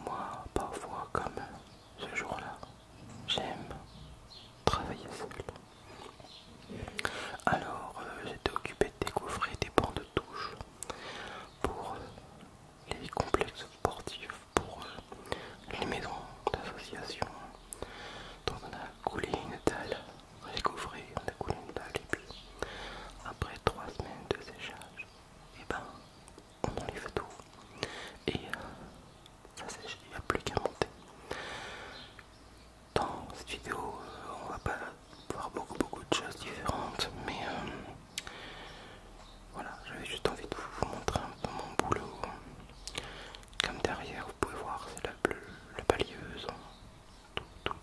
moi, parfois, comme ce jour-là, j'aime travailler seul. Alors, j'étais occupé de découvrir des bancs de touche pour les complexes sportifs, pour les maisons d'association. Donc on a coulé une dalle, récouvré, on a coulé une dalle et puis après 3 semaines de séchage, et ben on enlève tout et ça sèche, il n'y a plus qu'à monter. Dans cette vidéo, on va pas voir beaucoup de choses différentes, mais voilà, j'avais juste envie de vous montrer un peu mon boulot. Comme derrière, vous pouvez voir, c'est la balayeuse.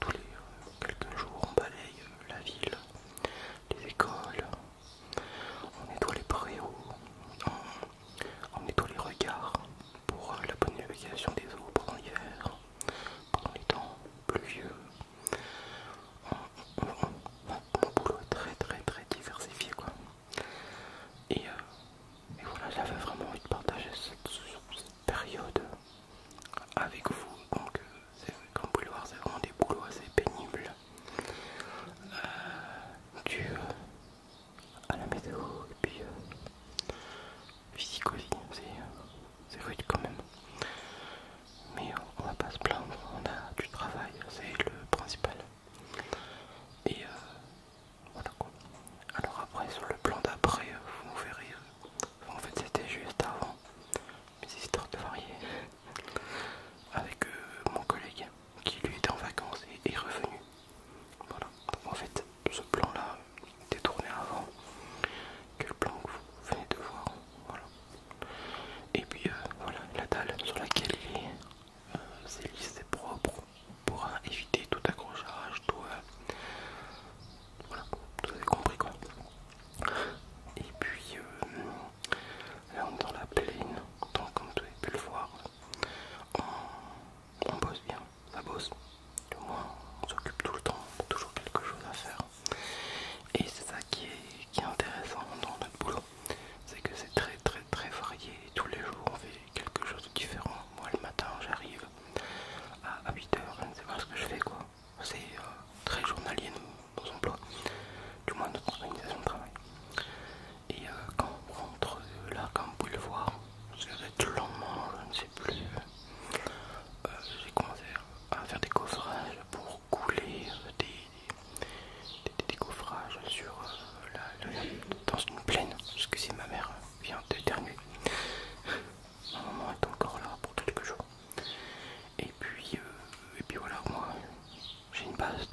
Tous les quelques jours, on balaye la ville, les écoles, on nettoie les préaux, on nettoie les regards pour la bonne navigation des eaux pendant l'hiver, pendant les temps pluvieux. Mon boulot est très diversifié quoi. Et voilà, j'avais vraiment envie de partager cette période avec vous. Donc, comme vous pouvez le voir, c'est vraiment des boulots assez pénibles. Dû à la météo et puis physique aussi, c'est rude quand même. Mais on va pas se plaindre, on a du travail, c'est le principal. Et voilà quoi. Alors après, sur le plan d'après, vous nous verrez. En fait, c'était juste avant mes histoires de varier avec mon collègue qui lui était en vacances et est revenu. Voilà. Donc en fait, ce plan-là était tourné avant que le plan que vous venez de voir. Voilà. Et puis voilà, la dalle sur laquelle il est, c'est lisse, c'est propre pour éviter tout accrochage, tout voilà, vous avez compris quoi. Et puis là on est dans la plaine, donc comme vous avez pu le voir, on bosse bien, ça bosse. Au moins on s'occupe tout le temps, on a toujours quelque chose à faire. Et c'est ça qui est intéressant dans notre boulot, c'est que c'est très varié. Tous les jours on fait quelque chose de différent. Moi le matin j'arrive à 8h, je ne sais pas ce que je fais quoi. C'est très journalier nos emplois, du moins notre organisation de travail. Et quand on rentre là, comme vous pouvez le voir, ça va être le lendemain, je ne sais plus. J'ai commencé à faire des coffrages pour couler des coffrages sur dans une plaine, parce que si ma mère vient d'éternuer, ma maman est encore là pour quelques jours. Et puis voilà, moi j'ai une base